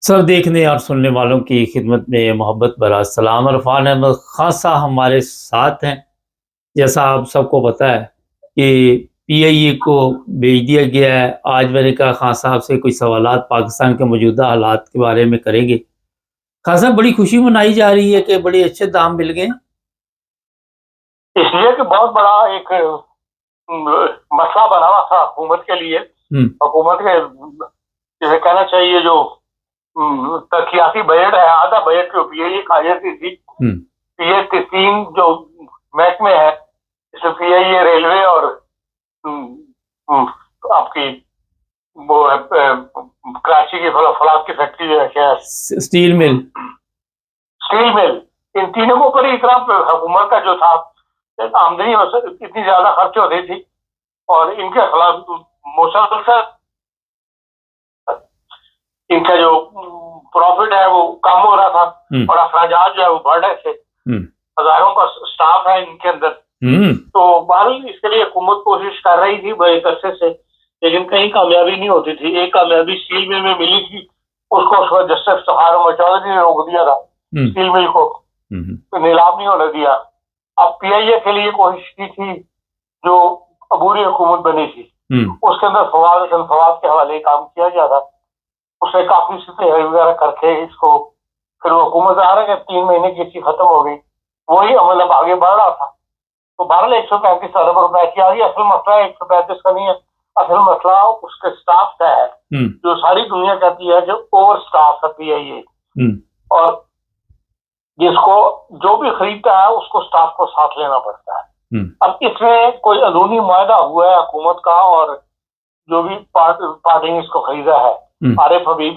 सब देखने और सुनने वालों की खिदमत में मोहब्बत भरा सलाम। इरफान अहमद खान साहब हमारे साथ हैं। जैसा आप सबको पता है कि पीआईए को भेज दिया गया है। आज मैंने कहा खान साहब से कुछ सवालात पाकिस्तान के मौजूदा हालात के बारे में करेंगे। खान साहब, बड़ी खुशी मनाई जा रही है कि बड़े अच्छे दाम मिल गए। इसलिए कि बहुत बड़ा एक मसला बना हुआ था हुकूमत के लिए। हुकूमत के जैसे कहना चाहिए जो तरक्याती बजट है, आधा बजट जो पीआईए खा जाती थी। पीए के 3 जो महकमे है, इसमें पीआईए रेलवे और आपकी वो है कराची की फलाद की फैक्ट्री जो है, क्या स्टील मिल। इन तीनों के ऊपर ही इतना हुकूमत का जो था आमदनी इतनी ज्यादा खर्च होती थी और इनके खिलाफ मुसलसल इनका जो प्रॉफिट है वो कम हो रहा था और अखराजात जो है वो बढ़ रहे थे। हजारों का स्टाफ है इनके अंदर। तो बहरहाल इसके लिए हुकूमत कोशिश कर रही थी बड़े अरसे से, लेकिन कहीं कामयाबी नहीं होती थी। एक कामयाबी स्टील मिल में मिली थी, उसको उस वक्त जस्टिस सहारा चौधरी ने रोक दिया था। स्टील मिल को तो नीलाम नहीं होने दिया। अब पीआईए के लिए कोशिश की थी जो अबूरी हुकूमत बनी थी, उसके अंदर फवाद के हवाले काम किया गया था। उसने काफी तैयारी वगैरह करके इसको फिर वो हुकूमत आ रहा है 3 महीने की इसकी खत्म हो गई। वही अमल अब आगे बढ़ रहा था। तो 135 अरब रुपए की आ गई। असल मसला 135 का नहीं है, असल मसला उसके स्टाफ का है जो सारी दुनिया कहती है कि ओवर स्टाफ है पीआईए। और जिसको जो भी खरीदता है उसको स्टाफ को साथ लेना पड़ता है। अब इसमें कोई अंदरूनी मुआहदा हुआ है हुकूमत का और जो भी पार्टी ने इसको खरीदा है, आरिफ हबीब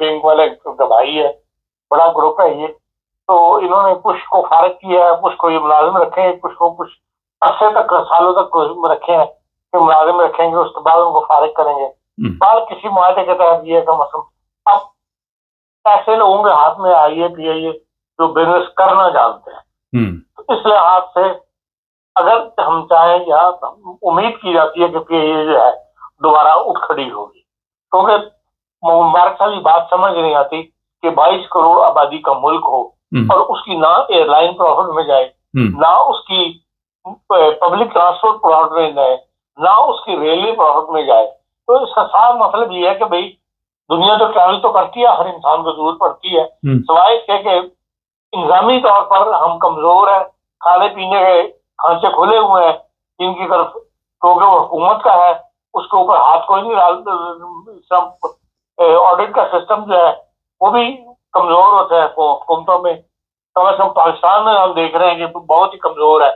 बैंक वाले भाई है, बड़ा ग्रुप है ये। तो इन्होंने कुछ को फारिग किया है, कुछ को ये मुलाजिम रखे हैं, कुछ को कुछ अरसे तक सालों तक रखे हैं कि मुलाजिम रखेंगे, उसके बाद उनको फारिग करेंगे। बाल किसी मुआहदे के तहत ये का मसला अब ऐसे लोगों के हाथ में आई है पीआईए जो बिजनेस करना जानते हैं। तो इस लिहाज से अगर हम चाहें या उम्मीद की जाती है कि पीआईए जो है दोबारा उठ खड़ी होगी, क्योंकि मुबारक साली बात समझ नहीं आती कि 22 करोड़ आबादी का मुल्क हो और उसकी ना एयरलाइन प्रॉफिट में जाए, ना उसकी पब्लिक ट्रांसपोर्ट प्रॉफिट में जाए, ना उसकी रेलवे प्रॉफिट में जाए। तो इसका साफ मतलब ये है कि भाई दुनिया तो ट्रैवल तो करती है, हर इंसान को जरूरत पड़ती है, सवाए कि इंजामी तौर पर हम कमजोर हैं, खाने पीने के खांचे खुले हुए हैं जिनकी तरफ, क्योंकि वो हुकूमत का है, उसके ऊपर हाथ कोई नहीं डाल। ऑडिट का सिस्टम जो है वो भी कमजोर होता है हुकूमतों में। तो पाकिस्तान में हम देख रहे हैं कि बहुत ही कमजोर है।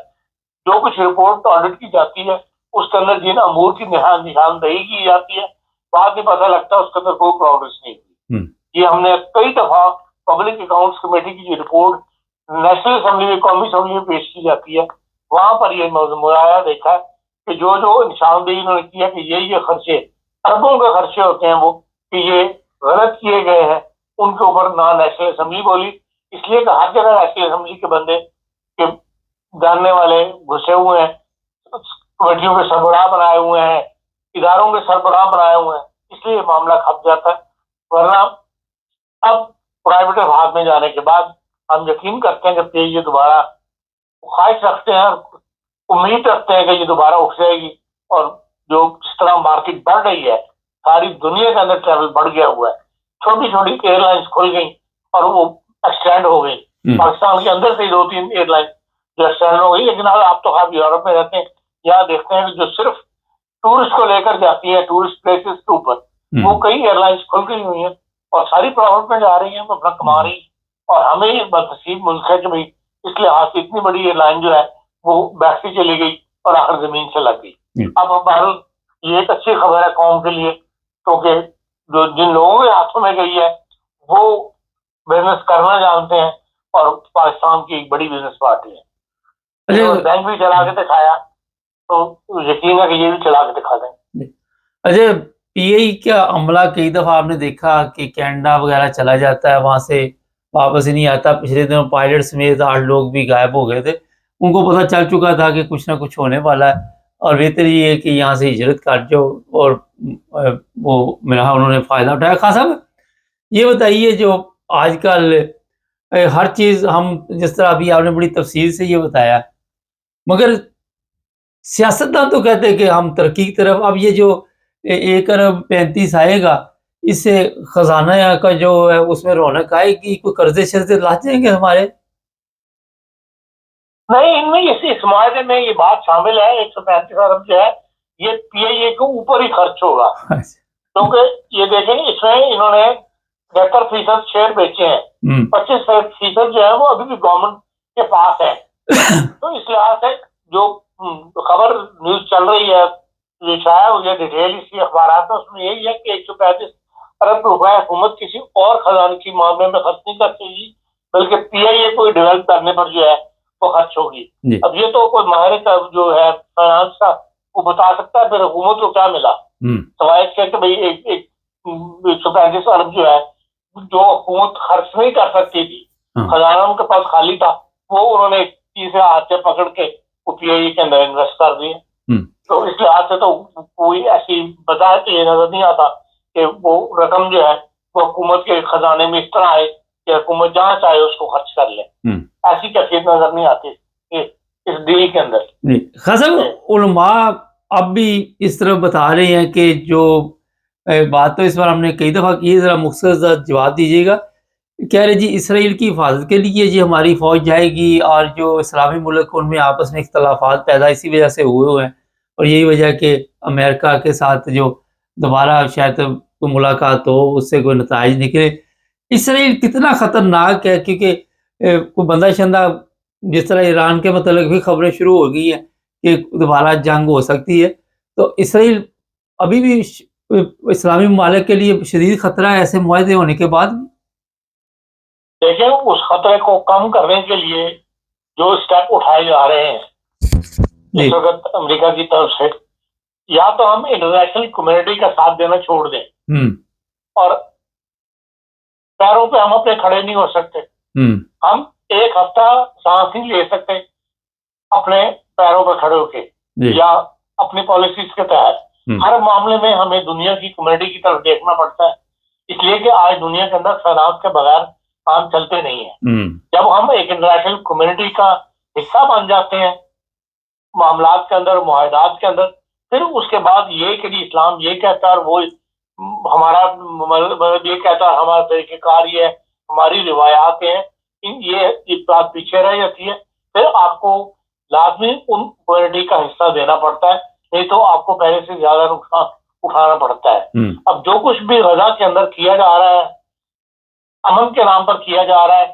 जो कुछ रिपोर्ट ऑडिट की जाती है उसके अंदर जिन अमूर की निशानदेही की जाती है, बाद में पता लगता है उसके अंदर कोई प्रोग्रेस नहीं हुई। ये हमने कई दफा पब्लिक अकाउंट्स कमेटी की जो रिपोर्ट नेशनल असेंबली में, कौमी असेंबली में पेश की जाती है, वहां पर ये मुआया देखा है कि जो जो निशानदेही उन्होंने किया कि ये खर्चे अरबों के खर्चे होते हैं वो कि ये गलत किए गए हैं, उनके ऊपर ना नेशनल असेंबली बोली। इसलिए कि हर जगह नेशनल असेंबली के बंदे के जानने वाले घुसे हुए हैं, कमेटियों के सरबराह बनाए हुए हैं, इदारों के सरबराह बनाए हुए हैं, इसलिए मामला खप जाता है। वरना अब प्राइवेट हाथ में जाने के बाद हम यकीन करते हैं कि ये दोबारा ख्वाहिश रखते हैं, उम्मीद रखते हैं कि ये दोबारा उठ जाएगी। और जो जिस तरह मार्केट बढ़ रही है, सारी दुनिया के अंदर ट्रैवल बढ़ गया हुआ है, छोटी छोटी एयरलाइंस खुल गई और वो एक्सटेंड हो गई। पाकिस्तान के अंदर से 2-3 एयरलाइन जो एक्सटेंड हो गई। लेकिन आप तो आप यूरोप में रहते हैं, यहाँ देखते हैं कि जो सिर्फ टूरिस्ट को लेकर जाती है, टूरिस्ट प्लेसेस के ऊपर, वो कई एयरलाइंस खुल गई हुई है और सारी प्रॉफिट में जा रही है, अपना कमा रही। और हमें एक बदनसीब मुल्क है कि भाई इस लिहाज से इतनी बड़ी एयरलाइन जो है वो बैठती चली गई और आखिर जमीन से लग गई। अब बहरहाल ये एक अच्छी खबर है कौम के लिए, क्योंकि जो जिन लोगों के हाथों में गई है वो बिजनेस करना जानते हैं और पाकिस्तान की एक बड़ी बिजनेस पार्टी है। बैंक भी चला के दिखाया, तो यकीन है कि ये भी चला के दिखा दें। अच्छा, पीआई क्या अमला कई दफा आपने देखा कि कनाडा वगैरह चला जाता है, वहां से वापस ही नहीं आता। पिछले दिनों पायलट समेत 8 लोग भी गायब हो गए थे। उनको पता चल चुका था कि कुछ ना कुछ होने वाला है और बेहतर ये है कि यहाँ से हिजरत कर जाओ, और वो मेरा उन्होंने फायदा उठाया। खान साहब, ये बताइए जो आजकल हर चीज़ हम जिस तरह अभी आपने बड़ी तफसील से ये बताया, मगर सियासतदान तो कहते हैं कि हम तरक्की की तरफ, अब ये जो 1 अरब 35 आएगा, इससे खजाना का जो है उसमें रौनक आएगी, कोई कर्जे शर्जे ला जाएंगे हमारे? नहीं, इनमें इस मायने में ये बात शामिल है, 135 अरब जो है ये पीआईए के ऊपर ही खर्च होगा, क्योंकि ये देखें इसमें इन्होंने 73% शेयर बेचे हैं, 25% जो है वो अभी भी गवर्नमेंट के पास है। तो इस लिहाज से जो खबर न्यूज चल रही है, जो छाया हुई है डिटेल इसी अखबार में, उसमें यही है कि 135 अरब रुपए हुकूमत किसी और खजाने की मामले में खर्च नहीं कर सकेगी, बल्कि पीआईए को डेवलप करने पर जो है वो खर्च होगी। अब ये तो कोई माहिर का जो है फाइनेंस का वो बता सकता है, फिर हुकूमत को क्या मिला सवाल इसके कि भाई 135 अरब जो है जो हुकूमत खर्च नहीं कर सकती थी, खजाना उनके पास खाली था, वो उन्होंने तीसरे हाथ से पकड़ के पीआईए के अंदर इन्वेस्ट कर दिए। तो इस लिहाज से तो कोई ऐसी बताया तो ये नजर नहीं आता कि वो रकम जो है वो हुकूमत के खजाने में इस तरह आए कि हुकूमत जहाँ चाहे उसको खर्च कर ले, ऐसी कैफियत नजर नहीं आती इस डील के अंदर। खासा उलमा अब भी इस तरह बता रहे हैं कि जो बात तो इस बार हमने कई दफ़ा की, ज़रा मुख्तसर जवाब दीजिएगा। कह रहे जी इसराइल की हिफाजत के लिए जी हमारी फ़ौज जाएगी, और जो इस्लामी मुल्क उनमें आपस में इख्तलाफात पैदा इसी वजह से हुए हैं, और यही वजह कि अमेरिका के साथ जो दोबारा शायद कोई मुलाकात हो उससे कोई नताइज निकले। इसराइल कितना ख़तरनाक है, क्योंकि कोई बंदा शंदा जिस तरह ईरान के मतलब भी खबरें शुरू हो गई हैं कि दोबारा जंग हो सकती है, तो इसराइल अभी भी इस्लामी ममालिक के लिए शदीद खतरा है ऐसे मुआहदे होने के बाद। देखिए उस खतरे को कम करने के लिए जो स्टेप उठाए जा रहे हैं इस वक्त अमेरिका की तरफ से, या तो हम इंटरनेशनल कम्युनिटी का साथ देना छोड़ दें और पैरों पे हम अपने खड़े नहीं हो सकते, हम एक हफ्ता सांस नहीं ले सकते अपने पैरों पर खड़े होके या अपनी पॉलिसीज के तहत। हर मामले में हमें दुनिया की कम्युनिटी की तरफ देखना पड़ता है, इसलिए कि आज दुनिया के अंदर सलामत के बगैर काम चलते नहीं है। जब हम एक इंटरनेशनल कम्युनिटी का हिस्सा बन जाते हैं मामलात के अंदर, मुआहदात के अंदर, फिर उसके बाद ये कि इस्लाम ये कहता है और वो हमारा ये कहता है, हमारा तरीक़ेकार ये है, हमारी रिवायात हैं, ये बात पीछे रह जाती है, फिर आपको लाजमी उन कम्युनिटी का हिस्सा देना पड़ता है, नहीं तो आपको पहले से ज्यादा नुकसान उठाना पड़ता है। अब जो कुछ भी गजा के अंदर किया जा रहा है, अमन के नाम पर किया जा रहा है,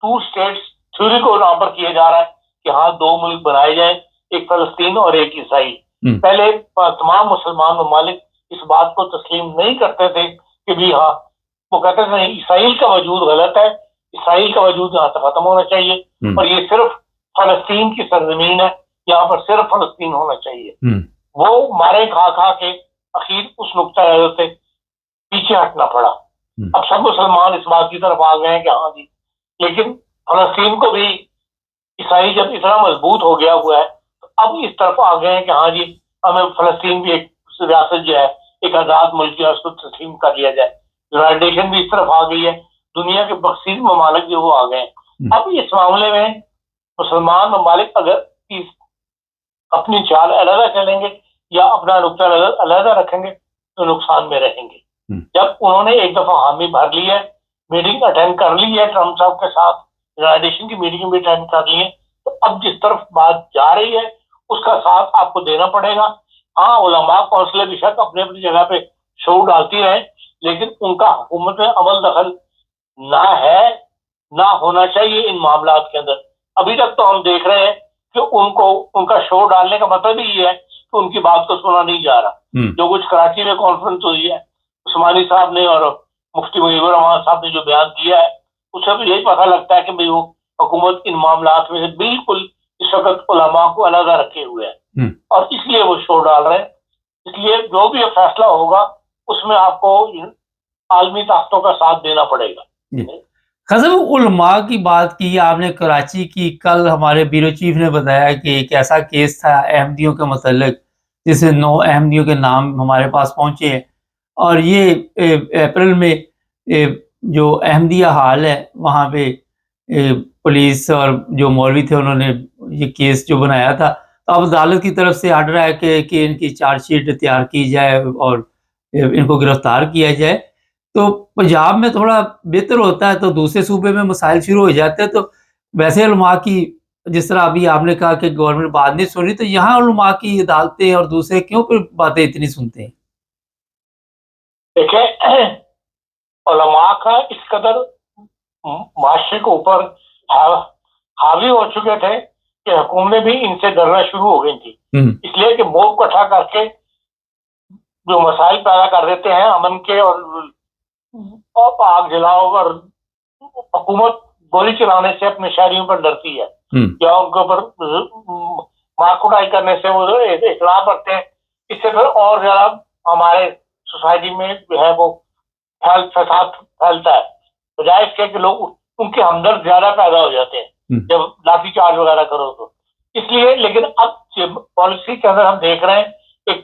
2 स्टेट्स थ्योरी को नाम पर किया जा रहा है कि हाँ 2 मुल्क बनाए जाए, एक फलस्तीन और एक इसराइल। पहले तमाम मुसलमान ममालिक इस बात को तस्लीम नहीं करते थे कि भी हाँ, वो कहते थे नहीं इसराइल का वजूद गलत है, इसराइल का वजूद यहाँ से खत्म होना चाहिए और ये सिर्फ फलस्तीन की सरजमीन है, यहाँ पर सिर्फ फलस्तीन होना चाहिए। वो मारे खा खा के आखिर उस नुक्ता से पीछे हटना पड़ा। अब सब मुसलमान इस बात की तरफ आ गए हैं कि हाँ जी, लेकिन फलस्तीन को भी इसराइल जब इतना मजबूत हो गया हुआ है तो अब इस तरफ आ गए हैं कि हाँ जी, हमें फलस्तीन भी एक रियासत जो है, एक आजाद मुल्क जो है उसको तस्लीम कर लिया जाए। यूनाइटेड नेशन भी इस तरफ आ गई है, दुनिया के बख्शीश ममालिक जो वो आ गए हैं। अब इस मामले में मुसलमान ममालिक अगर अपनी चाल अलग चलेंगे या अपना नुक्ता अलग रखेंगे तो नुकसान में रहेंगे। जब उन्होंने एक दफा हामी भर ली है, मीटिंग अटेंड कर ली है ट्रम्प साहब के साथ, यूनाइटेड नेशन की मीटिंग भी अटेंड कर ली है, तो अब जिस तरफ बात जा रही है उसका साथ आपको देना पड़ेगा। हाँ, उलमा कौंसिल बेशक अपने अपनी जगह पे शोर डालती है, लेकिन उनका हुकूमत में अमल दखल ना है, ना होना चाहिए इन मामलात के अंदर। अभी तक तो हम देख रहे हैं कि उनको उनका शोर डालने का मतलब ही ये है कि उनकी बात को सुना नहीं जा रहा। जो कुछ कराची में कॉन्फ्रेंस हुई है, उस्मानी साहब ने और मुफ्ती मुजीबुर रहमान साहब ने जो बयान दिया है, उससे भी यही पता लगता है कि भाई वो हुकूमत इन मामलात में से बिल्कुल इस वक्त उलमा को अलग रखे हुए हैं और इसलिए वो शोर डाल रहे हैं। इसलिए जो भी फैसला होगा उसमें आपको आलमी ताकतों का साथ देना पड़ेगा। खज़र उलमा की बात की आपने कराची की, कल हमारे ब्यूरो चीफ ने बताया कि एक ऐसा केस था अहमदियों के मतलब, जिससे 9 अहमदियों के नाम हमारे पास पहुंचे हैं और ये अप्रैल में जो अहमदिया हाल है वहाँ पे पुलिस और जो मौलवी थे उन्होंने ये केस जो बनाया था, तो अब अदालत की तरफ से आर्डर है कि इनकी चार्जशीट तैयार की जाए और इनको गिरफ्तार किया जाए। तो पंजाब में थोड़ा बेहतर होता है, तो दूसरे सूबे में मसाइल शुरू हो जाते हैं। तो वैसे उलमा की, जिस तरह अभी आपने कहा कि गवर्नमेंट बात नहीं सुन रही, तो यहाँ उलमा की अदालतें और दूसरे क्यों फिर बातें इतनी सुनते हैं? देखिए, उलमा का इस कदर माशरे के ऊपर हावी हो चुके थे कि हुकूमतें भी इनसे डरना शुरू हो गई थी, इसलिए कि मोब इकट्ठा करके जो मसाइल पैदा कर देते हैं अमन के, और आग जलाओ, और हुकूमत गोली चलाने से अपने शहरियों पर डरती है या उनके ऊपर मार कुटाई करने से वो इतला करते हैं। इससे फिर और ज्यादा हमारे सोसाइटी में जो है वो फसाद फैलता है, बजाय इसके कि लोग उनके हमदर्द ज्यादा पैदा हो जाते हैं जब लाठीचार्ज वगैरह करो तो। इसलिए लेकिन अब पॉलिसी के अंदर हम देख रहे हैं एक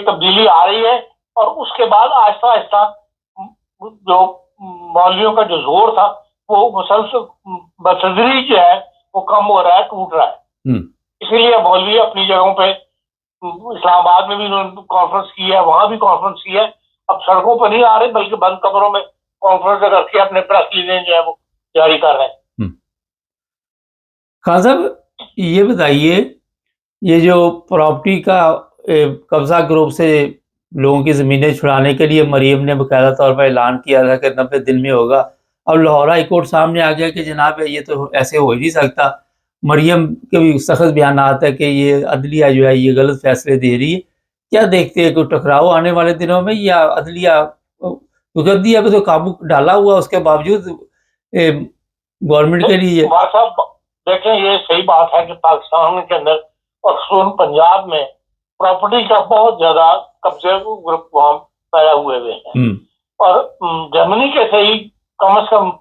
तब्दीली आ रही है, और उसके बाद आहिस्ता आहिस्ता जो मौलवियों का जो जोर था वो मुसलसल बतदरीज जो है वो कम हो रहा है, टूट रहा है। इसीलिए मौलवी अपनी जगहों पे, इस्लामाबाद में भी उन्होंने कॉन्फ्रेंस की है, वहां भी कॉन्फ्रेंस की है, अब सड़कों पर नहीं आ रहे बल्कि बंद कमरों में कॉन्फ्रेंस करके अपने प्रेस रिलीज जो है वो जारी कर रहे हैं। खान साहब, ये बताइए, ये जो प्रॉपर्टी का कब्जा ग्रुप से लोगों की ज़मीनें छुड़ाने के लिए मरीम ने बकायदा तौर पर ऐलान किया था कि 90 दिन में होगा। अब लाहौर हाई कोर्ट सामने आ गया कि जनाब ये तो ऐसे हो ही नहीं सकता। मरीम के भी सख्त बयान आता है कि ये अदलिया जो है ये गलत फैसले दे रही है। क्या देखते हैं, कोई टकराव आने वाले दिनों में, या अदलिया, क्योंकि अदलिया पे तो काबू डाला हुआ, उसके बावजूद गवर्नमेंट के लिए? देखें, ये सही बात है कि पाकिस्तान के अंदर और पंजाब में प्रॉपर्टी का बहुत ज्यादा कब्जे ग्रुप वहां पैदा हुए हैं, और जर्मनी के से ही कम से कम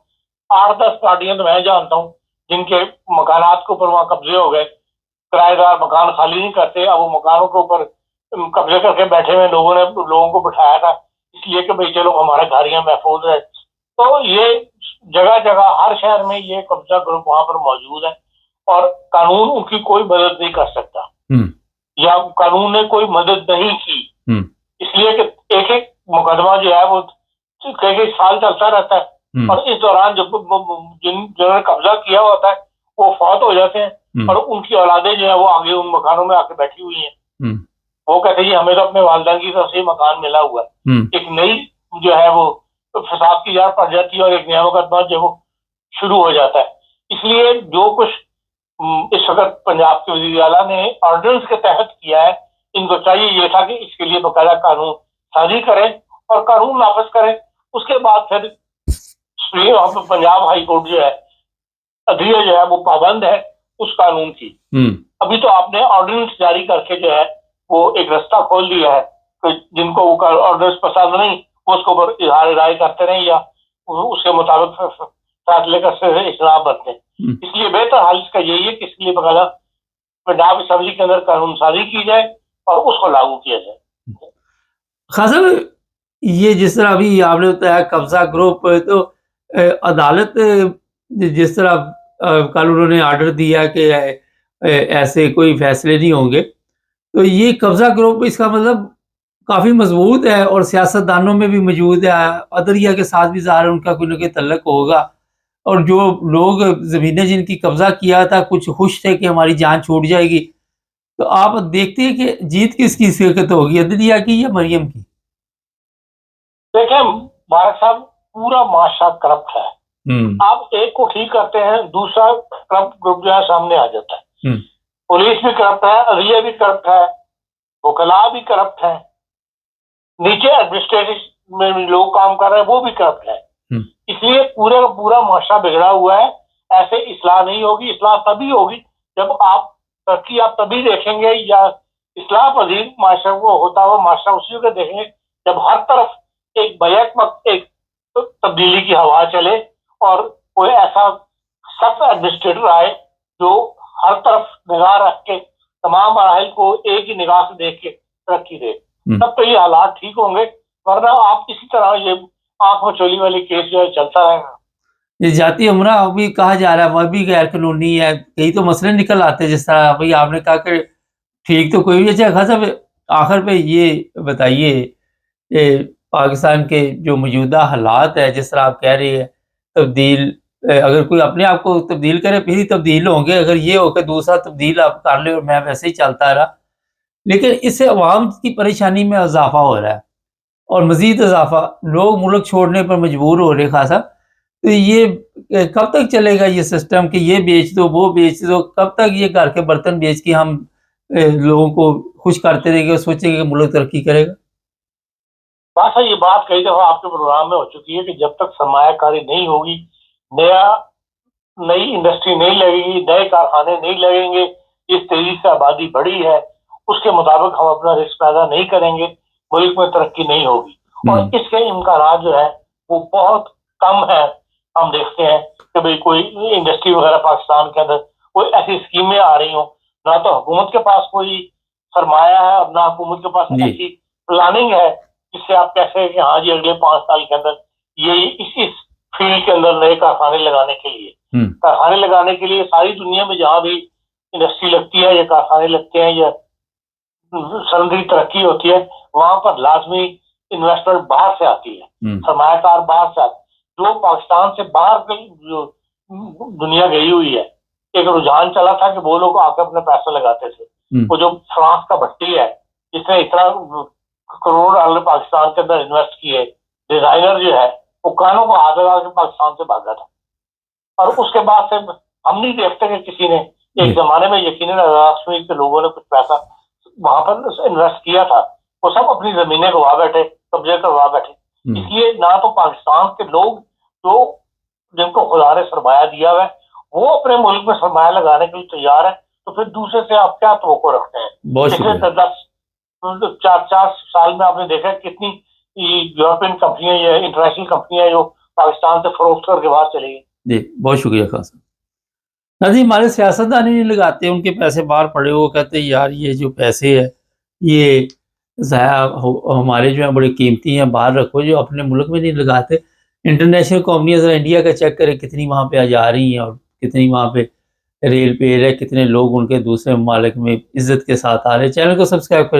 8-10 पार्टियां तो मैं जानता हूँ जिनके मकानात के ऊपर वहां कब्जे हो गए। किराएदार मकान खाली नहीं करते, अब वो मकानों के ऊपर कब्जे करके बैठे हुए लोगों को बिठाया था इसलिए कि भाई चलो हमारे घर यहाँ महफूज है। तो ये जगह जगह हर शहर में ये कब्जा ग्रुप वहां पर मौजूद है, और कानून उनकी कोई मदद नहीं कर सकता, या कानून ने कोई मदद नहीं की, इसलिए कि एक एक मुकदमा जो है वो कई साल चलता रहता है, और इस दौरान जब जिन्होंने कब्जा किया होता है वो फौत हो जाते हैं, और उनकी औलादें जो है वो आगे उन मकानों में आके बैठी हुई हैं। वो कहते हैं हमें तो अपने वालिदैन की तरफ से मकान मिला हुआ है। एक नई जो है वो फसाद की जड़ पड़ जाती है, और एक नया मुकदमा जो वो शुरू हो जाता है। इसलिए जो कुछ इस वक्त पंजाब के वज़ीर आला ने ऑर्डिनेंस के तहत किया है, इनको चाहिए ये था कि इसके लिए बकायदा कानून साजी करें और कानून नाफिज करें। उसके बाद फिर पंजाब हाई कोर्ट जो है अदलिया जो है वो पाबंद है उस कानून की। अभी तो आपने ऑर्डिनेंस जारी करके जो है वो एक रास्ता खोल दिया है, तो जिनको वो ऑर्डिनेंस पसंद नहीं वो उसको ऊपर इजहार राय करते रहे या उसके मुताबिक फैसले करते इस्लाह बनते हैं। इसलिए बेहतर हाल इसका यही है कि इसके लिए बकायदा पंजाब असेंबली के अंदर कानून साजी की जाए और उसको लागू किया जाए। खान साहब, ये जिस तरह अभी आपने बताया कब्जा ग्रुप, तो अदालत जिस तरह कल उन्होंने आर्डर दिया कि ऐसे कोई फैसले नहीं होंगे, तो ये कब्जा ग्रुप इसका मतलब काफ़ी मजबूत है और सियासतदानों में भी मौजूद है, अदलिया के साथ भी ज़ाहिर उनका कोई ना कोई तल्लक होगा, और जो लोग ज़मीनें जिनकी कब्जा किया था कुछ खुश थे कि हमारी जान छूट जाएगी। तो आप देखते हैं कि जीत किसकी शिरकत होगी, अदलिया की या मरियम की? देखिए भारत साहब, पूरा माशरा करप्ट है। आप एक को ठीक करते हैं, दूसरा करप्ट ग्रुप जो है सामने आ जाता है। पुलिस भी करप्ट है, अदलिया भी करप्ट है, वकला भी करप्ट है, नीचे एडमिनिस्ट्रेटिव में लोग काम कर रहे हैं वो भी करप्ट है। इसलिए पूरे का पूरा माशरा बिगड़ा हुआ है। ऐसे इस्लाह नहीं होगी। इस्लाह तभी होगी जब आप तरक्की आप तभी देखेंगे, या इस्लाह पजीर माशरा को होता हुआ माशरा उसी को देखेंगे जब हर तरफ एक बैक वक्त एक तब्दीली की हवा चले और कोई ऐसा सख्त एडमिनिस्ट्रेटर आए जो हर तरफ निगाह रख के तमाम मराहिल को एक ही निगाह से देख के तरक्की दे। तब तो ये हालात ठीक होंगे, वरना आप इसी तरह ये आंख मचोली वाली केस जो है चलता रहेगा। ये जाती उम्रा अभी कहा जा रहा है वह भी गैर कानूनी है, कई तो मसले निकल आते हैं, जिस तरह भाई आपने कहा कि ठीक तो कोई भी अच्छा खासा। आखिर पे ये बताइए, ये पाकिस्तान के जो मौजूदा हालात है, जिस तरह आप कह रही है तब्दील, अगर कोई अपने आप को तब्दील करे फिर ही तब्दील होंगे। अगर ये हो कि दूसरा तब्दील आप कर ले और मैं वैसे ही चलता रहा, लेकिन इससे अवाम की परेशानी में इजाफा हो रहा है और मजीद इजाफा, लोग मुल्क छोड़ने पर मजबूर हो रहे खासा। तो ये कब तक चलेगा ये सिस्टम कि ये बेच दो वो बेच दो? कब तक ये घर के बर्तन बेच के हम लोगों को खुश करते रहेंगे और सोचेंगे कि मुल्क तरक्की करेगा? बस ये बात कई दफा आपके प्रोग्राम में हो चुकी है कि जब तक सरमायाकारी नहीं होगी, नई इंडस्ट्री नहीं लगेगी, नए कारखाने नहीं लगेंगे, इस तेजी से आबादी बढ़ी है उसके मुताबिक हम अपना रिस्क पैदा नहीं करेंगे, मुल्क में तरक्की नहीं होगी। और इसके इम्कान जो है वो बहुत कम है। हम देखते हैं कि भाई कोई इंडस्ट्री वगैरह पाकिस्तान के अंदर कोई ऐसी स्कीमें आ रही हो, ना तो हुकूमत के पास कोई सरमाया है और ना हुकूमत के पास ऐसी प्लानिंग है जिससे आप कह सकें कि हाँ जी अगले 5 साल के अंदर ये इस फील्ड के अंदर नए कारखाने लगाने के लिए कारखाने लगाने के लिए सारी दुनिया में जहाँ भी इंडस्ट्री लगती है या कारखाने लगते हैं या सनदी तरक्की होती है, वहां पर लाजमी इन्वेस्टमेंट बाहर से आती है, सरमायाकार बाहर से आती है। जो पाकिस्तान से बाहर जो दुनिया गई हुई है, एक रुझान चला था कि वो लोग आकर अपने पैसे लगाते थे। वो जो फ्रांस का भट्टी है जिसने इतना करोड़ डॉलर पाकिस्तान के अंदर इन्वेस्ट किए, डिजाइनर जो है वो कानों को हाथ लगा के पाकिस्तान से भागा था। और उसके बाद से हम नहीं देखते कि किसी ने, एक जमाने में यकीनन आजाद कश्मीर के लोगों ने कुछ पैसा वहां पर इन्वेस्ट किया था, वो सब अपनी जमीनें गवा बैठे, कब्जे करवा बैठे। इसलिए ना तो पाकिस्तान के लोग जो जिनको खुदा ने सरमाया दिया हुआ है वो अपने मुल्क में सरमाया लगाने के लिए तैयार है, तो फिर दूसरे से आप क्या तवक्को रखते हैं? पिछले 4 साल में आपने देखा कितनी यूरोपियन कंपनियां या इंटरनेशनल कंपनियां जो पाकिस्तान से फरोख्त करके बाहर चली गई। जी बहुत शुक्रिया खान साहब। नहीं, हमारे सियासतदान नहीं लगाते, उनके पैसे बाहर पड़े, वो कहते हैं यार ये जो पैसे है ये ज़ाया हमारे जो है बड़े कीमती हैं, बाहर रखो, जो अपने मुल्क में नहीं लगाते। इंटरनेशनल कंपनियां ज़रा इंडिया का चेक करें कितनी वहाँ पे आ जा रही हैं और कितनी वहाँ पे रेल पे है, कितने लोग उनके दूसरे ममालिक में इज्जत के साथ आ रहे हैं। चैनल को सब्सक्राइब करें।